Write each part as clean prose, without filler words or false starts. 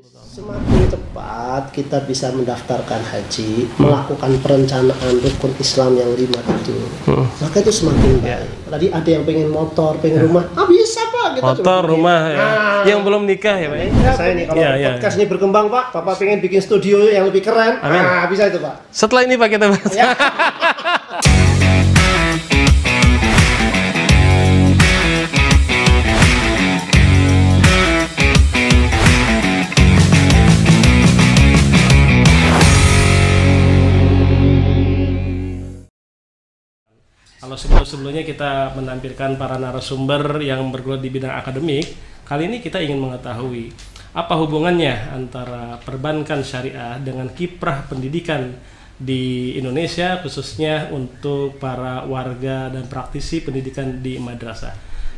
Semakin cepat kita bisa mendaftarkan haji, melakukan perencanaan rukun Islam yang 5 itu, maka itu semakin baik. Tadi ada yang pengen motor, pengen rumah, bisa Pak. Kita motor, rumah, ya. Yang belum nikah ya Pak. Saya nih kalau podcast ini berkembang Pak, Bapak pengen bikin studio yang lebih keren, bisa itu Pak. Setelah ini Pak kita bahas. Ya. Kalau sebelumnya kita menampilkan para narasumber yang bergelut di bidang akademik, kali ini kita ingin mengetahui apa hubungannya antara perbankan syariah dengan kiprah pendidikan di Indonesia, khususnya untuk para warga dan praktisi pendidikan di madrasah.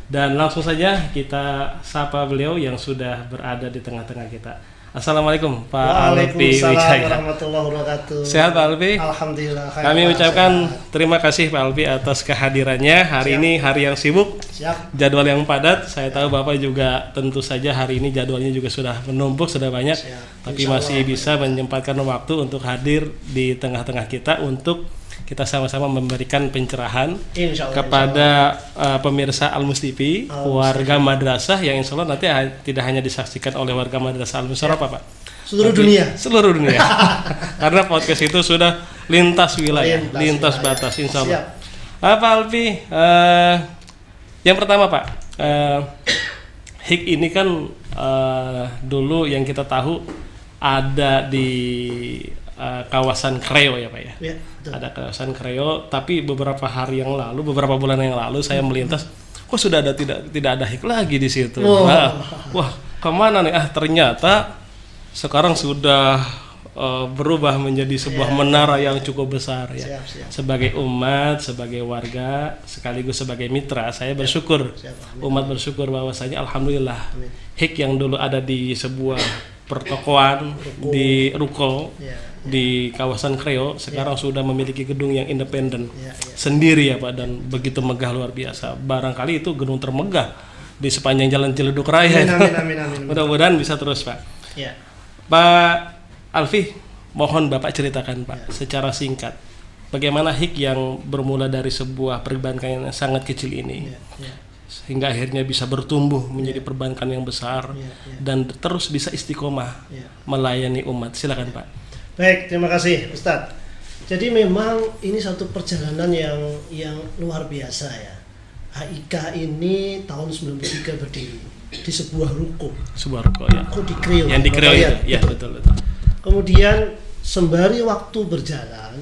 Dan langsung saja kita sapa beliau yang sudah berada di tengah-tengah kita. Assalamualaikum Pak Alfi Wijaya. Waalaikumsalam warahmatullahi wabarakatuh. Sehat Pak Alfi? Alhamdulillah. Kami ucapkan terima kasih Pak Alfi atas kehadirannya. Hari ini hari yang sibuk, jadwal yang padat. Saya tahu Bapak juga tentu saja hari ini jadwalnya juga sudah menumpuk, sudah banyak. Tapi masih bisa menyempatkan waktu untuk hadir di tengah-tengah kita untuk kita sama-sama memberikan pencerahan kepada pemirsa Al-Mustifi, warga madrasah yang insya Allah nanti tidak hanya disaksikan oleh warga madrasah Al-Musarraf Pak, seluruh dunia. Seluruh dunia. Karena podcast itu sudah lintas wilayah, lintas batas insya Allah. Pak Alfi, yang pertama Pak, HIK ini kan dulu yang kita tahu ada di kawasan Kreo ya Pak ya. Ada kawasan Kreo, tapi beberapa hari yang lalu, beberapa bulan yang lalu saya melintas, kok sudah ada tidak ada HIK lagi di situ. Wah, kemana nih? Ternyata sekarang sudah berubah menjadi sebuah menara yang cukup besar ya. Sebagai umat, sebagai warga, sekaligus sebagai mitra, saya bersyukur. Umat bersyukur bahwasanya alhamdulillah HIK yang dulu ada di sebuah pertokoan di Ruko di kawasan Kreo sekarang sudah memiliki gedung yang independen sendiri ya Pak, dan begitu megah luar biasa. Barangkali itu gedung termegah di sepanjang Jalan Ciledug Raya. Amin. Mudah-mudahan bisa terus Pak. Pak Alfi, mohon Bapak ceritakan Pak secara singkat bagaimana HIK yang bermula dari sebuah perbankan yang sangat kecil ini sehingga akhirnya bisa bertumbuh menjadi perbankan yang besar dan terus bisa istiqomah melayani umat. Silakan Pak. Baik, terima kasih Ustadz. Jadi memang ini satu perjalanan yang luar biasa ya. HIK ini tahun 93 berdiri di sebuah ruko. Sebuah ruko ya. Ruko di Kreo. Yang di Kreo itu. Ya, betul. Kemudian sembari waktu berjalan,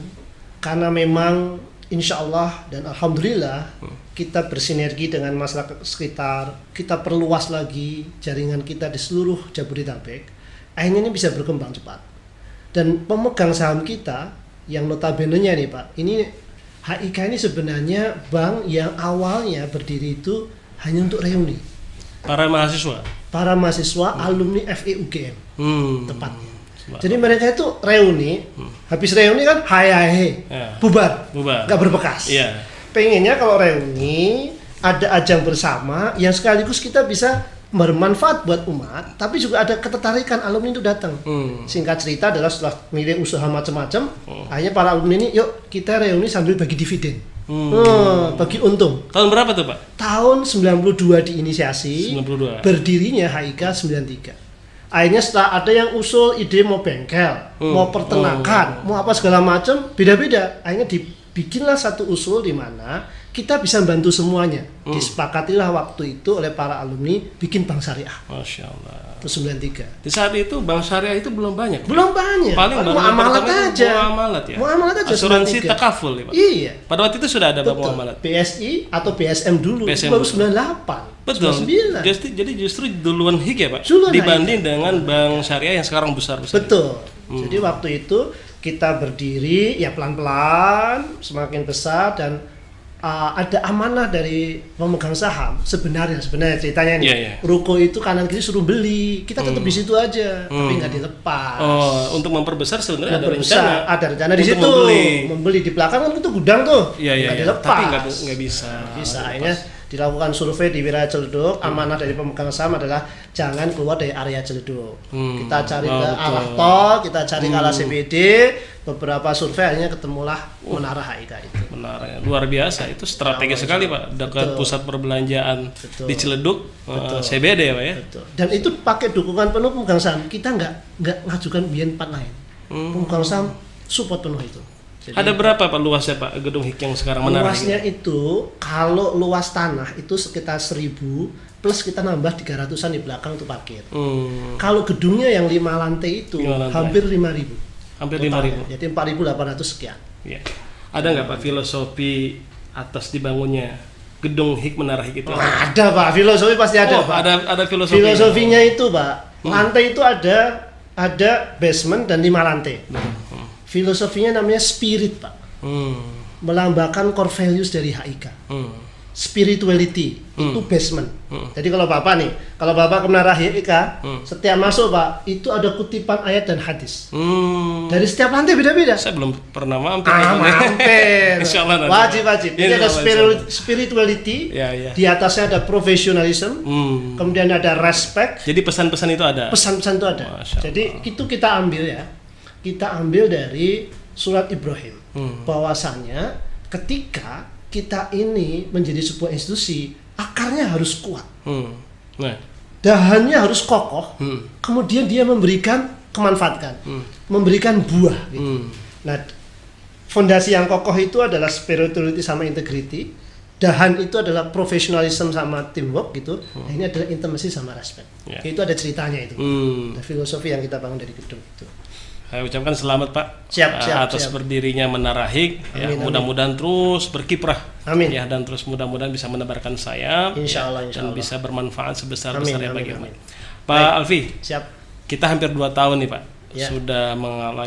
karena memang insya Allah dan alhamdulillah kita bersinergi dengan masyarakat sekitar, kita perluas lagi jaringan kita di seluruh Jabodetabek, akhirnya ini bisa berkembang cepat. Dan pemegang saham kita yang notabene-nya nih Pak, ini HIK ini sebenarnya bank yang awalnya berdiri itu hanya untuk reuni para mahasiswa alumni FEUGM tepatnya. Jadi mereka itu reuni, habis reuni kan bubar, nggak berbekas. Pengennya kalau reuni ada ajang bersama yang sekaligus kita bisa bermanfaat buat umat, tapi juga ada ketertarikan alumni itu datang. Singkat cerita adalah setelah milih usaha macam-macam, akhirnya para alumni ini yuk kita reuni sambil bagi dividen, bagi untung. Tahun berapa tuh Pak? Tahun 92 diinisiasi, berdirinya HIK 93. Akhirnya setelah ada yang usul ide mau bengkel, mau peternakan, mau apa segala macam, beda-beda. Akhirnya dibikinlah satu usul di mana kita bisa bantu semuanya. Disepakatilah waktu itu oleh para alumni bikin bank syariah. Masya Allah. Tahun 93. Di saat itu bank syariah itu belum banyak. Paling muamalat aja. Muamalat aja. Asuransi takaful ya Pak. Iya. Pada waktu itu sudah ada muamalat. BSI atau BSM dulu. Baru 98. Betul. Jadi justru duluan HIK ya Pak. Dibanding dengan bank syariah yang sekarang besar-besar. Betul. Jadi waktu itu kita berdiri ya pelan-pelan semakin besar dan ada amanah dari pemegang saham sebenarnya ceritanya nih. Ruko itu kanan kiri suruh beli, kita tetap di situ aja, tapi nggak dilepas. Untuk memperbesar sebenarnya ada rencana di situ membeli di belakang kan itu gudang tuh, nggak dilepas. Tapi nggak bisa. Akhirnya dilakukan survei di wilayah Ciledug, amanah dari pemegang saham adalah jangan keluar dari area Ciledug. Kita cari ke arah tol, kita cari ke arah CBD, beberapa survei akhirnya ketemulah Menara HIK itu. Menara luar biasa, itu strategis sekali Pak, dekat pusat perbelanjaan di Ciledug, CBD ya Pak ya. Betul. Dan itu pakai dukungan penuh pemegang saham, kita nggak ngajukan biaya empat lain. Pemegang saham support penuh itu. Jadi, ada berapa Pak luasnya Pak gedung HIK yang sekarang Menara HIK? Luasnya itu kalau luas tanah itu sekitar 1.000 plus kita nambah 300-an di belakang untuk parkir. Kalau gedungnya yang 5 lantai itu hampir 5.000. Hampir 5.000. Jadi 4.800 sekian. Ya. Ada nggak Pak filosofi atas dibangunnya gedung HIK Menara HIK itu? Ada Pak, filosofi pasti ada Pak. Ada filosofi. Filosofinya itu Pak, lantai itu ada basement dan 5 lantai. Filosofinya namanya spirit Pak, melambangkan core values dari HIK. Spirituality itu basement. Jadi kalau Bapak ke Menara HIK, setiap masuk Pak, itu ada kutipan ayat dan hadis. Dari setiap lantai beda-beda. Saya belum pernah mampir. Mampir. Wajib. Jadi ada spirituality, di atasnya ada professionalism, kemudian ada respect. Jadi pesan-pesan itu ada. Pesan-pesan itu ada. Jadi itu kita ambil ya. Kita ambil dari surat Ibrahim, bahwasanya ketika kita ini menjadi sebuah institusi, akarnya harus kuat, dahannya harus kokoh, kemudian dia memberikan kemanfaatan, memberikan buah. Gitu. Nah, fondasi yang kokoh itu adalah spirituality sama integrity, dahan itu adalah professionalism sama teamwork gitu. Nah, ini adalah intimacy sama respect. Itu ada ceritanya itu, ada filosofi yang kita bangun dari gedung itu. Saya ucapkan selamat Pak atas berdirinya Menara HIK. Ya, mudah-mudahan terus berkiprah. Amin. Ya, dan terus mudah-mudahan bisa menebarkan sayap. Insya Allah. Dan bisa bermanfaat sebesar-besarnya bagi umat. Pak Alfi, kita hampir 2 tahun nih Pak. Sudah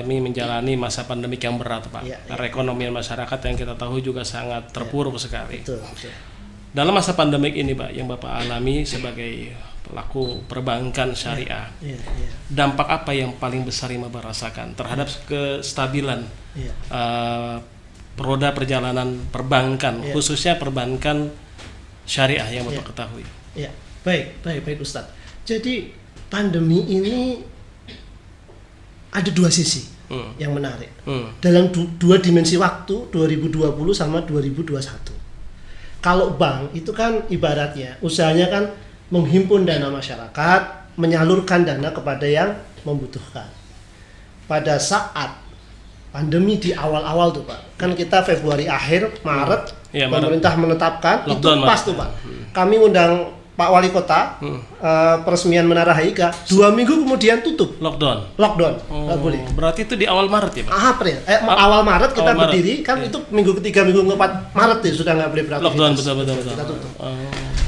menjalani masa pandemik yang berat Pak. Perekonomian masyarakat yang kita tahu juga sangat terpuruk sekali. Betul. Dalam masa pandemik ini Pak, yang Bapak alami sebagai pelaku perbankan syariah, dampak apa yang paling besar yang Bapak rasakan terhadap kestabilan roda perjalanan perbankan, khususnya perbankan syariah yang Bapak ketahui? Baik Ustadz. Jadi pandemi ini ada 2 sisi yang menarik dalam 2 dimensi waktu, 2020 sama 2021. Kalau bank itu kan ibaratnya usahanya kan menghimpun dana masyarakat, menyalurkan dana kepada yang membutuhkan. Pada saat pandemi di awal-awal tuh Pak, kan kita Februari akhir, Maret, pemerintah menetapkan, lockdown, itu pas tuh Pak. Kami undang Pak Wali Kota, peresmian Menara HIK, 2 minggu kemudian tutup. Lockdown, nggak boleh. Berarti itu di awal Maret ya Pak? April, awal Maret kita berdiri, kan itu minggu ketiga, minggu keempat Maret ya sudah nggak boleh beraktivitas. Lockdown, betul. Kita tutup.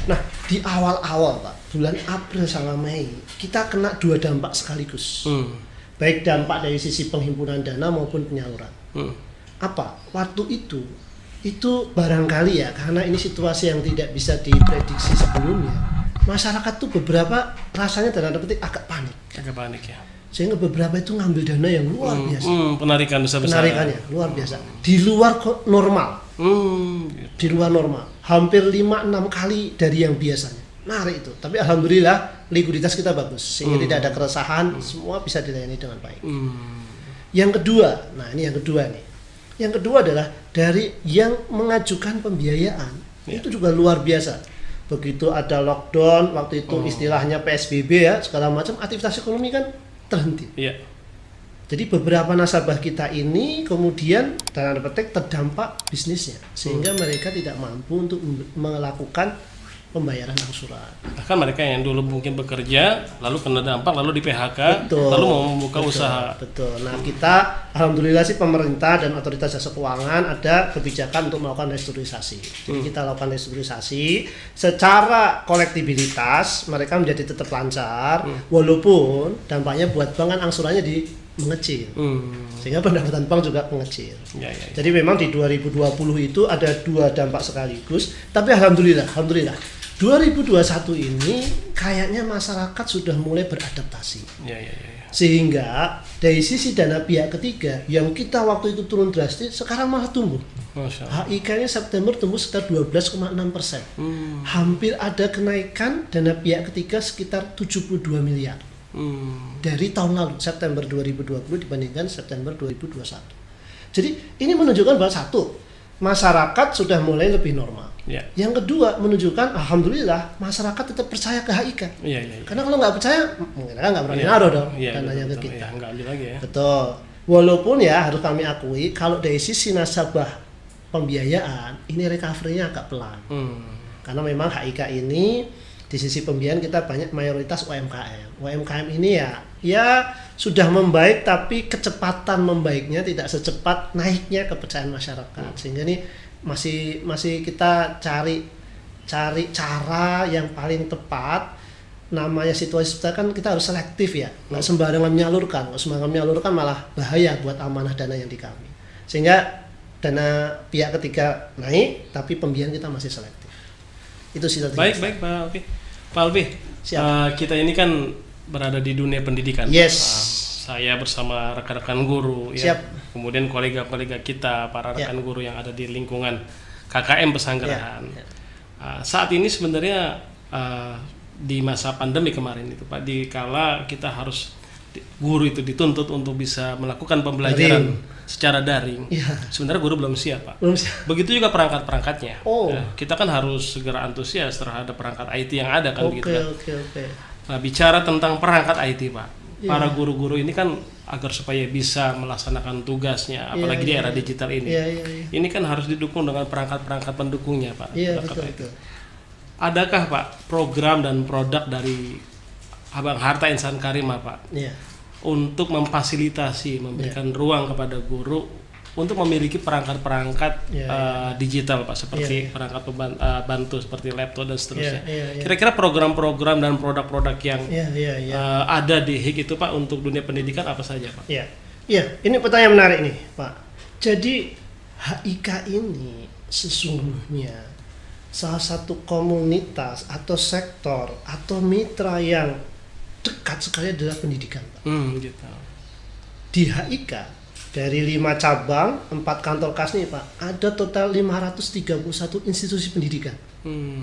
Nah, di awal-awal Pak, bulan April sama Mei, kita kena 2 dampak sekaligus. Baik dampak dari sisi penghimpunan dana maupun penyaluran. Apa? Waktu itu barangkali ya, karena ini situasi yang tidak bisa diprediksi sebelumnya, masyarakat tuh beberapa rasanya dalam tanda petik agak panik ya. Sehingga beberapa itu ngambil dana yang luar biasa. Penarikan besar-besar. Penarikannya luar biasa. Di luar normal. Di luar normal. Hampir 5-6 kali dari yang biasanya. Narik itu. Tapi alhamdulillah likuiditas kita bagus. Sehingga tidak ada keresahan, semua bisa dilayani dengan baik. Yang kedua, Yang kedua adalah dari yang mengajukan pembiayaan. Itu juga luar biasa. Begitu ada lockdown, waktu itu istilahnya PSBB ya, segala macam, aktivitas ekonomi kan terhenti. Jadi beberapa nasabah kita ini kemudian dalam petik terdampak bisnisnya, sehingga mereka tidak mampu untuk melakukan pembayaran angsuran. Bahkan mereka yang dulu mungkin bekerja, lalu kena dampak, lalu di PHK, lalu mau membuka usaha. Betul. Nah, kita alhamdulillah sih pemerintah dan otoritas jasa keuangan ada kebijakan untuk melakukan restrukturisasi. Jadi kita lakukan restrukturisasi secara kolektibilitas, mereka menjadi tetap lancar, walaupun dampaknya buat bank kan angsurannya mengecil, sehingga pendapatan bank juga mengecil. Jadi memang di 2020 itu ada 2 dampak sekaligus, tapi alhamdulillah 2021 ini kayaknya masyarakat sudah mulai beradaptasi. Sehingga dari sisi dana pihak ketiga yang kita waktu itu turun drastis, sekarang malah tumbuh. HIK-nya September tumbuh sekitar 12,6%. Hampir ada kenaikan dana pihak ketiga sekitar 72 miliar. Dari tahun lalu, September 2020 dibandingkan September 2021. Jadi ini menunjukkan bahwa satu, masyarakat sudah mulai lebih normal. Yang kedua, menunjukkan alhamdulillah masyarakat tetap percaya ke HIK. Karena kalau nggak percaya, mereka nggak berani naruh dong dananya ke kita. Betul. Walaupun ya harus kami akui, kalau dari sisi nasabah pembiayaan, ini recovery-nya agak pelan. Karena memang HIK ini di sisi pembiayaan kita banyak mayoritas UMKM. UMKM ini ya sudah membaik, tapi kecepatan membaiknya tidak secepat naiknya kepercayaan masyarakat. Sehingga ini masih kita cari cara yang paling tepat. Namanya situasi kan kita harus selektif ya, nggak sembarangan menyalurkan. Kalau sembarangan menyalurkan malah bahaya buat amanah dana yang di kami. Sehingga dana pihak ketiga naik, tapi pembiayaan kita masih selektif. Itu sih. Baik Pak Alfi. Kita ini kan berada di dunia pendidikan. Saya bersama rekan-rekan guru, kemudian kolega-kolega kita, para rekan guru yang ada di lingkungan KKM Pesanggerahan. Saat ini sebenarnya di masa pandemi kemarin itu Pak, dikala kita harus guru itu dituntut untuk bisa melakukan pembelajaran secara daring. Sebenarnya guru belum siap Pak. Begitu juga perangkat-perangkatnya. Kita kan harus segera antusias terhadap perangkat IT yang ada kan begitu kan. Nah, bicara tentang perangkat IT Pak, para guru-guru ini kan agar supaya bisa melaksanakan tugasnya, apalagi di era digital ini. Ini kan harus didukung dengan perangkat-perangkat pendukungnya Pak. Betul. Adakah Pak program dan produk dari Abang Harta Insan Karimah Pak untuk memfasilitasi, memberikan ruang kepada guru untuk memiliki perangkat-perangkat digital Pak, seperti perangkat bantu seperti laptop dan seterusnya. Kira-kira program-program dan produk-produk yang ada di HIK itu Pak untuk dunia pendidikan apa saja Pak? Ini pertanyaan menarik nih Pak. Jadi HIK ini sesungguhnya salah satu komunitas atau sektor atau mitra yang dekat sekali adalah pendidikan Pak. Di HIK dari 5 cabang, 4 kantor kas nih Pak, ada total 531 institusi pendidikan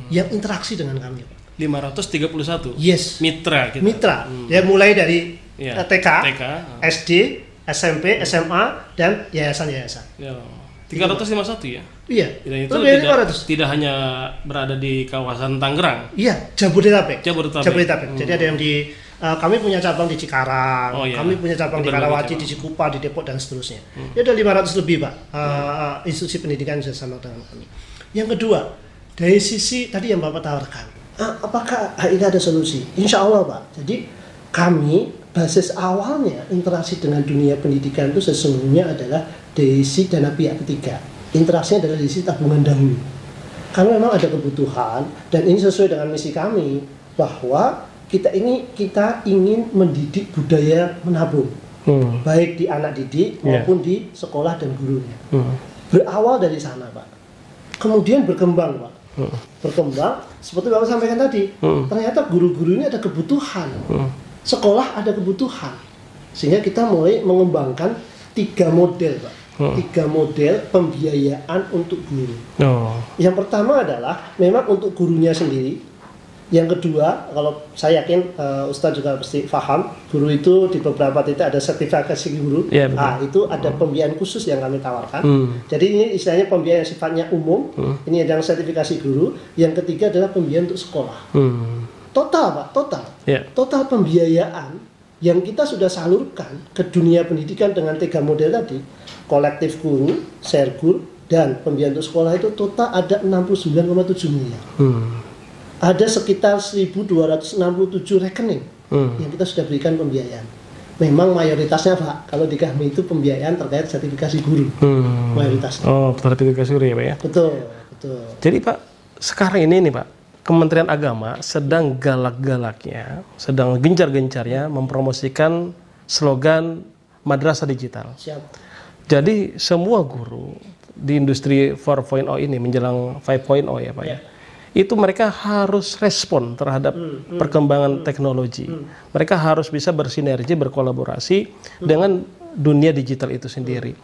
yang interaksi dengan kami Pak. 531? Yes. Mitra kita. Mitra. Ya mulai dari TK, SD, SMP, SMA, dan yayasan-yayasan. 351 ya? Iya. Itu tidak hanya berada di kawasan Tangerang. Iya, Jabodetabek. Jadi ada yang di kami punya cabang di Cikarang, kami punya cabang di Karawaci, di Cikupa, di Depok dan seterusnya. Ya ada 500 lebih Pak institusi pendidikan yang sama dengan kami. Yang kedua, dari sisi tadi yang Bapak tawarkan, apakah HIK ada solusi? Insya Allah Pak. Jadi kami basis awalnya interaksi dengan dunia pendidikan itu sesungguhnya adalah dari sisi dana pihak ketiga. Interaksinya adalah dari sisi tabungan dahulu. Karena memang ada kebutuhan dan ini sesuai dengan misi kami bahwa kita ingin mendidik budaya menabung, baik di anak didik maupun di sekolah dan gurunya. Berawal dari sana Pak, kemudian berkembang Pak, berkembang seperti Bapak sampaikan tadi. Ternyata guru-guru ini ada kebutuhan, sekolah ada kebutuhan, sehingga kita mulai mengembangkan 3 model Pak. 3 model pembiayaan untuk guru. Yang pertama adalah memang untuk gurunya sendiri. Yang kedua, kalau saya yakin Ustadz juga pasti paham, guru itu di beberapa titik ada sertifikasi guru. Itu ada pembiayaan khusus yang kami tawarkan. Jadi ini istilahnya pembiayaan sifatnya umum. Ini adalah sertifikasi guru. Yang ketiga adalah pembiayaan untuk sekolah. Total Pak, total pembiayaan yang kita sudah salurkan ke dunia pendidikan dengan 3 model tadi, kolektif guru, sergur, dan pembiayaan untuk sekolah itu total ada 69,7 miliar. Ada sekitar 1.267 rekening yang kita sudah berikan pembiayaan. Memang mayoritasnya Pak, kalau di kami itu pembiayaan terkait sertifikasi guru. Mayoritasnya. Sertifikasi guru ya Pak ya? Betul. Jadi Pak, sekarang ini nih Pak, Kementerian Agama sedang galak-galaknya, sedang gencar-gencarnya mempromosikan slogan Madrasah Digital. Siap. Jadi semua guru di industri 4.0 ini menjelang 5.0 ya Pak ya. itu mereka harus respon terhadap perkembangan teknologi. Mereka harus bisa bersinergi, berkolaborasi dengan dunia digital itu sendiri.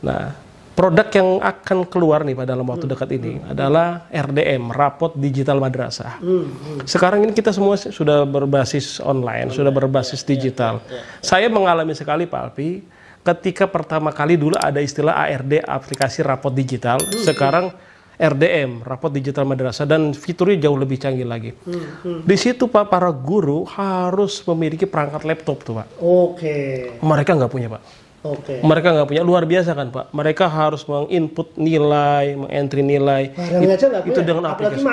Nah, produk yang akan keluar nih pada dalam waktu dekat ini adalah RDM, Rapot Digital Madrasah. Sekarang ini kita semua sudah berbasis online, sudah berbasis digital. Saya mengalami sekali Pak Alfi, ketika pertama kali dulu ada istilah ARD, aplikasi rapot digital, sekarang RDM, Rapot Digital Madrasah, dan fiturnya jauh lebih canggih lagi. Di situ Pak, para guru harus memiliki perangkat laptop tuh Pak. Mereka nggak punya Pak. Mereka nggak punya, luar biasa kan Pak. Mereka harus menginput nilai, mengentry nilai. Itu dengan aplikasi.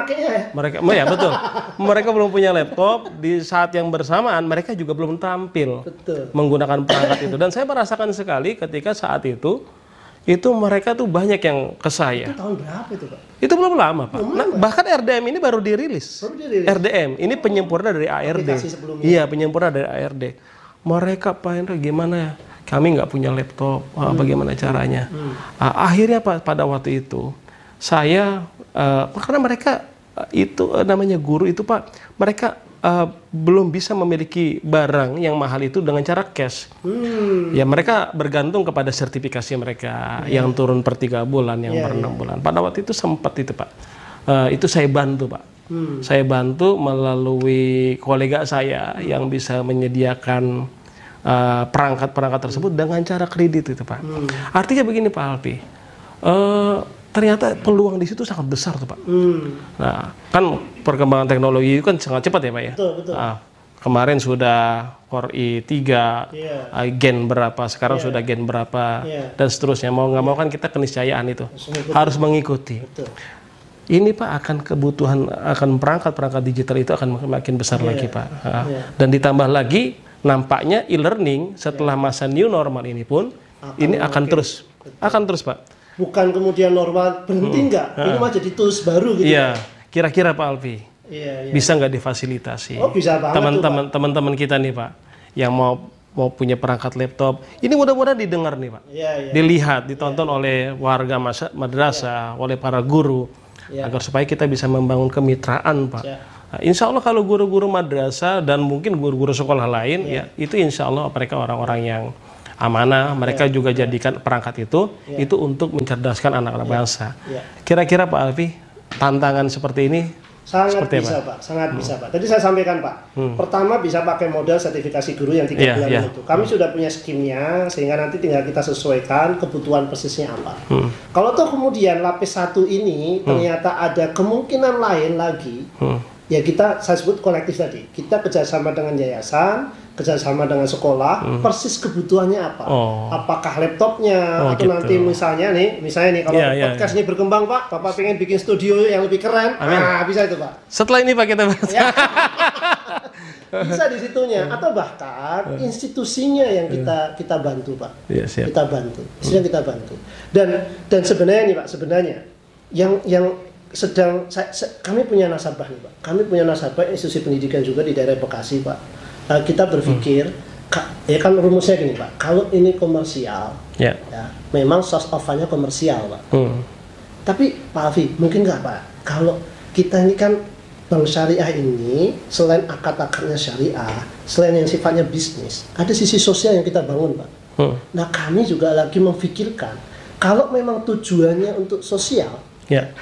Mereka, ya betul. Mereka belum punya laptop. Di saat yang bersamaan, mereka juga belum tampil menggunakan perangkat itu. Dan saya merasakan sekali ketika saat itu mereka tuh banyak yang ke saya. Itu tahun berapa itu Pak? Itu belum lama Pak. Nah, bahkan RDM ini baru dirilis. RDM ini penyempurna dari ARD. Iya, penyempurna dari ARD. Mereka Pak Hendra gimana ya? Kami nggak punya laptop, bagaimana caranya? Akhirnya Pak, pada waktu itu saya karena mereka itu namanya guru itu Pak, mereka belum bisa memiliki barang yang mahal itu dengan cara cash. Ya mereka bergantung kepada sertifikasi mereka yang turun per 3 bulan, yang per 6 bulan. Pada waktu itu sempat itu Pak, itu saya bantu Pak. Saya bantu melalui kolega saya yang bisa menyediakan perangkat-perangkat tersebut dengan cara kredit itu Pak. Artinya begini Pak Alfi, ternyata peluang di situ sangat besar tuh Pak. Nah, kan perkembangan teknologi itu kan sangat cepat ya Pak ya. Betul. Kemarin sudah Core i3, Gen berapa, sekarang sudah Gen berapa, dan seterusnya. Mau nggak mau kan kita keniscayaan itu harus mengikuti. Ini Pak akan kebutuhan akan perangkat-perangkat digital itu akan makin besar lagi Pak. Dan ditambah lagi nampaknya e-learning setelah masa new normal ini pun ini akan terus Pak. Bukan kemudian normal berhenti enggak, ini mah jadi tools baru gitu. Iya, kira-kira Pak Alfi, bisa nggak difasilitasi? Bisa banget teman-teman kita nih Pak, yang mau punya perangkat laptop, ini mudah-mudahan didengar nih Pak, dilihat, ditonton oleh warga madrasah, oleh para guru, agar supaya kita bisa membangun kemitraan Pak. Nah, insya Allah kalau guru-guru madrasah dan mungkin guru-guru sekolah lain, ya itu insya Allah mereka orang-orang yang amanah, mereka juga jadikan perangkat itu untuk mencerdaskan anak-anak bangsa. Kira-kira Pak Alfi, tantangan seperti ini sangat bisa Pak, sangat bisa Pak. Tadi saya sampaikan Pak, pertama bisa pakai model sertifikasi guru yang 3 bulan itu. Kami sudah punya skimnya, sehingga nanti tinggal kita sesuaikan kebutuhan persisnya apa. Kalau toh kemudian lapis 1 ini ternyata ada kemungkinan lain lagi, ya saya sebut kolektif tadi. Kita kerjasama dengan yayasan, kerjasama dengan sekolah, persis kebutuhannya apa. Apakah laptopnya, atau gitu. Nanti misalnya nih kalau podcast ini berkembang Pak, Bapak pengen bikin studio yang lebih keren, bisa itu Pak. Setelah ini Pak kita bahas. Bisa di situnya, atau bahkan institusinya yang kita bantu Pak. Kita bantu, institusinya kita bantu. Dan sebenarnya nih Pak, yang kami punya nasabah nih Pak. Kami punya nasabah institusi pendidikan juga di daerah Bekasi Pak. Kita berpikir, ya kan rumusnya gini Pak. Kalau ini komersial, ya memang source of fund-nya komersial Pak. Tapi Pak Alfi, mungkin nggak Pak? Kalau kita ini kan bank syariah ini, selain akad-akadnya syariah, selain yang sifatnya bisnis, ada sisi sosial yang kita bangun Pak. Nah kami juga lagi memikirkan, kalau memang tujuannya untuk sosial,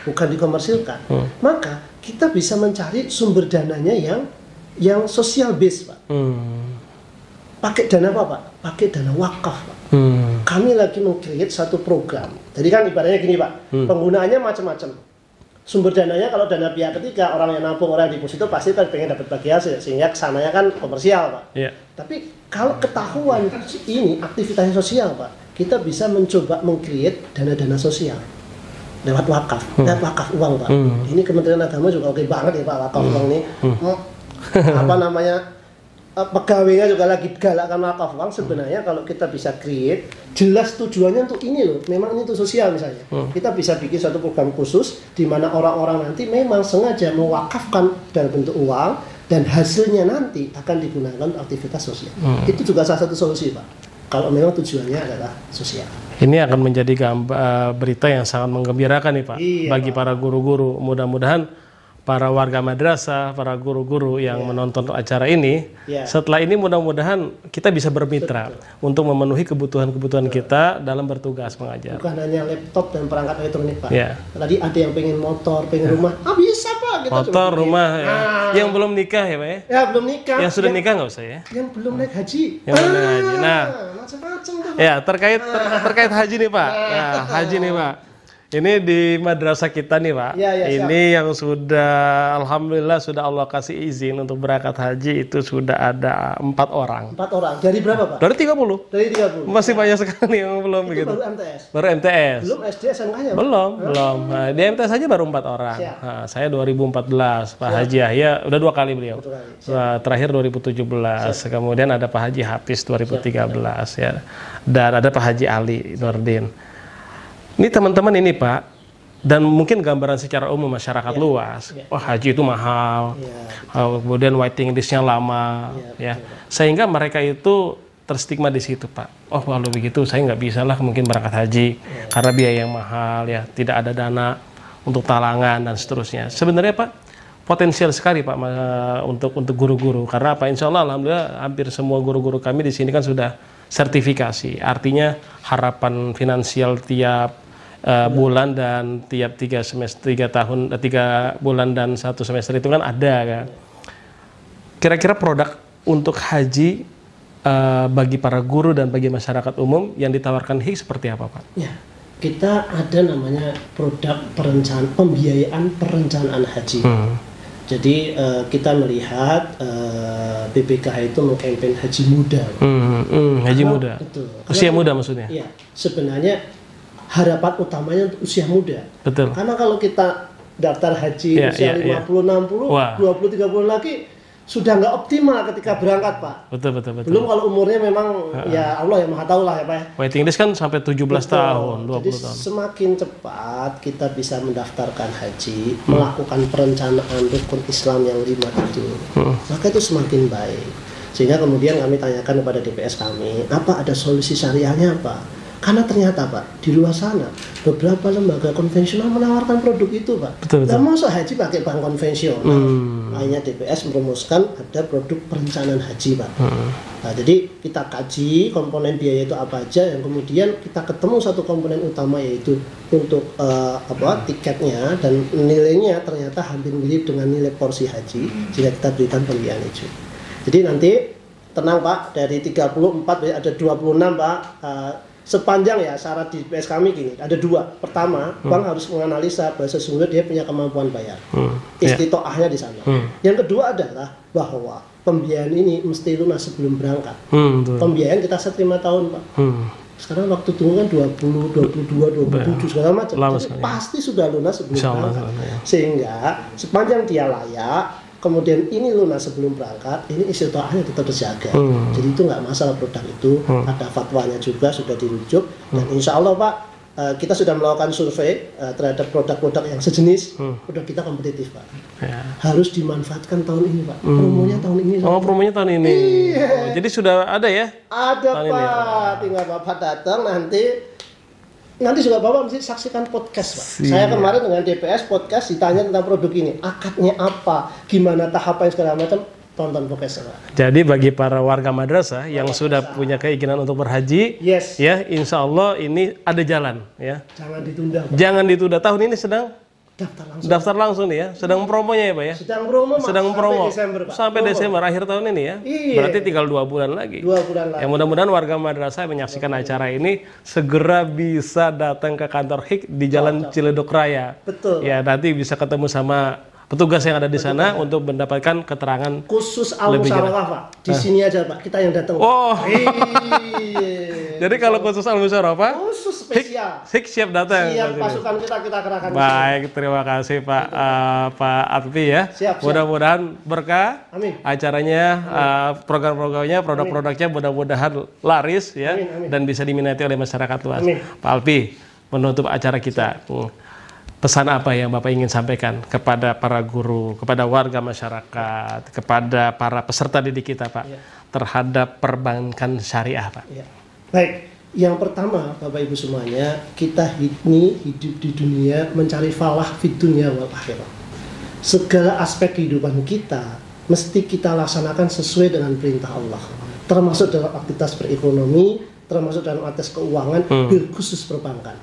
bukan dikomersilkan, maka kita bisa mencari sumber dananya yang sosial base Pak. Pakai dana apa Pak? Pakai dana wakaf Pak. Kami lagi meng-create satu program. Jadi kan ibaratnya gini Pak, penggunaannya macam-macam. Sumber dananya kalau dana pihak ketiga, orang yang nampung, orang yang deposito pasti kan pengen dapat bagi hasil, sehingga kesananya kan komersial Pak. Tapi kalau ketahuan ini aktivitasnya sosial Pak, kita bisa mencoba meng-create dana-dana sosial lewat wakaf, lewat wakaf uang Pak. Ini Kementerian Agama juga oke banget ya Pak, wakaf uang ini. Pegawainya juga lagi galakkan wakaf uang. Sebenarnya kalau kita bisa create jelas tujuannya untuk ini loh, memang ini untuk sosial misalnya, kita bisa bikin suatu program khusus di mana orang-orang nanti memang sengaja mewakafkan dalam bentuk uang dan hasilnya nanti akan digunakan untuk aktivitas sosial. Itu juga salah satu solusi Pak, kalau memang tujuannya adalah sosial. Ini akan menjadi berita yang sangat menggembirakan nih Pak, bagi para guru-guru. Mudah-mudahan para warga madrasah, para guru-guru yang menonton acara ini, setelah ini mudah-mudahan kita bisa bermitra untuk memenuhi kebutuhan-kebutuhan kita dalam bertugas mengajar. Bukan hanya laptop dan perangkat elektronik, Pak. Tadi ada yang pengen motor, pengen rumah, bisa Pak. Kita motor, rumah, yang belum nikah ya Pak ya? Ya belum nikah. Yang sudah nikah nggak usah ya? Yang belum naik haji. Yang belum naik haji. Nah, macam-macam tuh. Ya terkait haji nih Pak. Nah, haji nih Pak. Ini di madrasah kita nih Pak, ini yang sudah Alhamdulillah sudah Allah kasih izin untuk berangkat haji itu sudah ada 4 orang. 4 orang, dari berapa Pak? Dari 30. Dari 30. Masih banyak sekali yang belum itu begitu. Baru MTS? Baru MTS. Belum SD SMK-nya? Belum. Nah, di MTS aja baru 4 orang. Nah, saya 2014, Pak Haji Yahya udah 2 kali beliau. Terakhir 2017, kemudian ada Pak Haji Hafiz 2013 ya. Dan ada Pak Haji Ali Nurdin. Ini teman-teman ini Pak, dan mungkin gambaran secara umum masyarakat luas, wah haji itu mahal, kemudian waiting list-nya lama, sehingga mereka itu terstigma di situ Pak. Oh kalau begitu saya nggak bisa lah mungkin berangkat haji karena biaya yang mahal ya, tidak ada dana untuk talangan dan seterusnya. Sebenarnya Pak potensial sekali Pak untuk guru-guru, karena apa? Insya Allah alhamdulillah hampir semua guru-guru kami di sini kan sudah sertifikasi, artinya harapan finansial tiap bulan dan tiap 3 bulan dan 1 semester itu kan ada kan. Kira-kira produk untuk haji bagi para guru dan bagi masyarakat umum yang ditawarkan HIK seperti apa Pak? Ya, kita ada namanya produk pembiayaan perencanaan haji. Jadi kita melihat BPKH itu mengkampanye haji muda. Haji muda. Betul. Usia muda maksudnya? Iya, sebenarnya harapan utamanya untuk usia muda. Betul. Karena kalau kita daftar haji usia 50, 60, 20, 30 lagi sudah nggak optimal ketika berangkat Pak. Betul. Belum kalau umurnya memang ya Allah yang Maha Tahu lah ya Pak. Waiting list kan sampai 17 tahun, 20 Jadi tahun. semakin cepat kita bisa mendaftarkan haji, melakukan perencanaan rukun Islam yang 5 itu, maka itu semakin baik. Sehingga kemudian kami tanyakan kepada DPS kami, apa ada solusi syariahnya Pak? Karena ternyata Pak, di luar sana beberapa lembaga konvensional menawarkan produk itu Pak. Nggak masuk haji pakai bank konvensional. Makanya DPS merumuskan ada produk perencanaan haji Pak. Nah, jadi kita kaji komponen biaya itu apa aja, yang kemudian kita ketemu satu komponen utama yaitu untuk tiketnya, dan nilainya ternyata hampir mirip dengan nilai porsi haji, jika kita berikan pembiayaan itu. Jadi nanti tenang Pak, dari 34 ada 26 Pak. Sepanjang ya syarat di PS kami gini, ada 2. Pertama, bank harus menganalisa bahwa sesungguhnya dia punya kemampuan bayar. Istitoahnya di sana. Yang kedua adalah bahwa pembiayaan ini mesti lunas sebelum berangkat. Pembiayaan kita set 5 tahun Pak. Sekarang waktu tunggu kan 20, 22, 27 segala macam. Pasti sudah lunas sebelum berangkat. Sehingga sepanjang dia layak, kemudian ini lunas sebelum berangkat, ini istitoahnya tetap terjaga. Jadi itu nggak masalah produk itu. Ada fatwanya juga sudah dirujuk, dan insya Allah Pak, kita sudah melakukan survei terhadap produk-produk yang sejenis. Produk kita kompetitif Pak. Harus dimanfaatkan tahun ini Pak. Promonya tahun ini. Promonya tahun ini. Jadi sudah ada ya? Ada Pak. Tinggal Bapak datang nanti juga Bapak mesti saksikan podcast Pak. Saya kemarin dengan DPS podcast ditanya tentang produk ini, akadnya apa, gimana tahapan segala macam, tonton podcast Pak. Jadi bagi para warga madrasah yang sudah punya keinginan untuk berhaji, ya insya Allah ini ada jalan ya. Jangan ditunda Pak. Jangan ditunda. Tahun ini sedang daftar langsung nih ya. Sedang promonya ya Pak ya. Sedang promo sampai Desember akhir tahun ini ya. Berarti tinggal 2 bulan lagi. 2 bulan lagi. Ya mudah-mudahan warga madrasah yang menyaksikan acara ini segera bisa datang ke kantor HIK di Jalan Ciledug Raya. Betul. Ya nanti bisa ketemu sama petugas yang ada di sana untuk mendapatkan keterangan khusus al-musyawarah Pak. Di sini aja Pak, kita yang datang. Jadi kalau khusus al-musyawarah Pak, khusus spesial. HIK siap datang. Siap, pasukan kita kerahkan. Baik, terima kasih Pak Pak Atfi ya. Mudah-mudahan berkah. Acaranya, program-programnya, produk-produknya mudah-mudahan laris ya. Dan bisa diminati oleh masyarakat luas. Pak Alfi, menutup acara kita. Pesan apa yang Bapak ingin sampaikan kepada para guru, kepada warga masyarakat, kepada para peserta didik kita Pak, terhadap perbankan syariah Pak? Baik, yang pertama Bapak Ibu semuanya, kita ini hidup di dunia mencari falah fid dunya wal akhirah. segala aspek kehidupan kita mesti kita laksanakan sesuai dengan perintah Allah, termasuk dalam aktivitas berekonomi, termasuk dalam atas keuangan, bil khusus perbankan.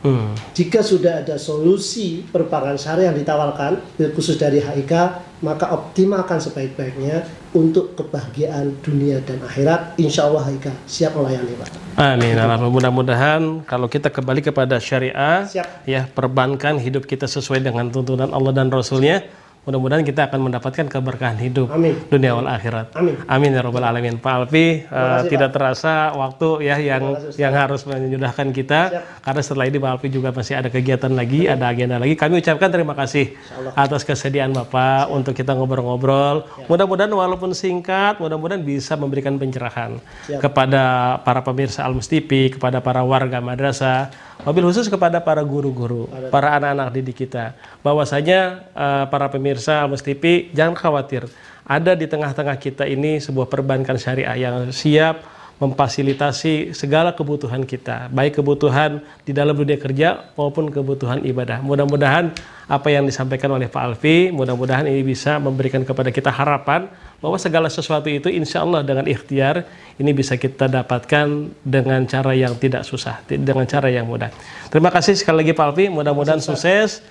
Jika sudah ada solusi perbankan syariah yang ditawarkan, bil khusus dari HIK, maka optimalkan sebaik-baiknya untuk kebahagiaan dunia dan akhirat. Insya Allah HIK siap melayani, Pak. Amin. Mudah-mudahan kalau kita kembali kepada syariah, ya perbankan hidup kita sesuai dengan tuntunan Allah dan Rasulnya. Mudah-mudahan kita akan mendapatkan keberkahan hidup dunia wal akhirat. Amin ya rabbal alamin. Pak Alfi, tidak terasa waktu ya yang harus menyudahkan kita, karena setelah ini Pak Alfi juga masih ada kegiatan lagi, ada agenda lagi. Kami ucapkan terima kasih atas kesediaan Bapak untuk kita ngobrol-ngobrol. Mudah-mudahan walaupun singkat, mudah-mudahan bisa memberikan pencerahan kepada para pemirsa Al-Mus TV, kepada para warga madrasah, wabil khusus kepada para guru-guru, para anak-anak didik kita, bahwasanya para pemirsa Al-Mus TV jangan khawatir, ada di tengah-tengah kita ini sebuah perbankan syariah yang siap memfasilitasi segala kebutuhan kita, baik kebutuhan di dalam dunia kerja maupun kebutuhan ibadah. Mudah-mudahan apa yang disampaikan oleh Pak Alfi, mudah-mudahan ini bisa memberikan kepada kita harapan bahwa segala sesuatu itu insya Allah dengan ikhtiar ini bisa kita dapatkan dengan cara yang tidak susah, dengan cara yang mudah. Terima kasih sekali lagi Pak Alfi, mudah-mudahan sukses.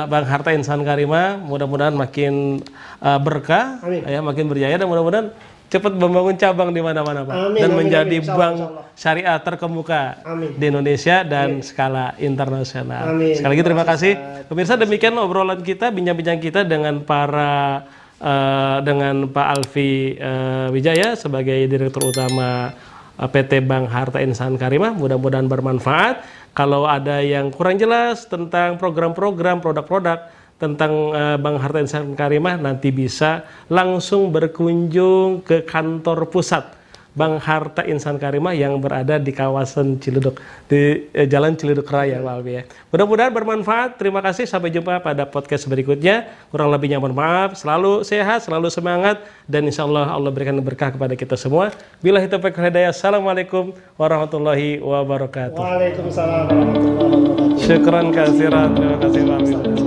Bang Harta Insan Karimah, mudah-mudahan makin berkah, ya, makin berjaya, dan mudah-mudahan cepat membangun cabang di mana-mana Pak, dan menjadi bank syariah terkemuka di Indonesia dan skala internasional. Sekali lagi terima kasih pemirsa. Demikian obrolan kita, bincang-bincang kita dengan dengan Pak Alfi Wijaya sebagai Direktur Utama PT Bank Harta Insan Karimah. Mudah-mudahan bermanfaat. Kalau ada yang kurang jelas tentang program-program, produk-produk tentang Bank Harta Insan Karimah, nanti bisa langsung berkunjung ke kantor pusat Bank Harta Insan Karimah yang berada di kawasan Ciledug, di Jalan Ciledug Raya, Pak Alfi, ya. Mudah-mudahan bermanfaat. Terima kasih, sampai jumpa pada podcast berikutnya. Kurang lebihnya mohon maaf. Selalu sehat, selalu semangat, dan insya Allah Allah berikan berkah kepada kita semua. Billahi taufiq wal hidayah. Assalamualaikum warahmatullahi wabarakatuh. Waalaikumsalam warahmatullahi wabarakatuh. Syukran katsiran. Terima kasih Pak Alfi.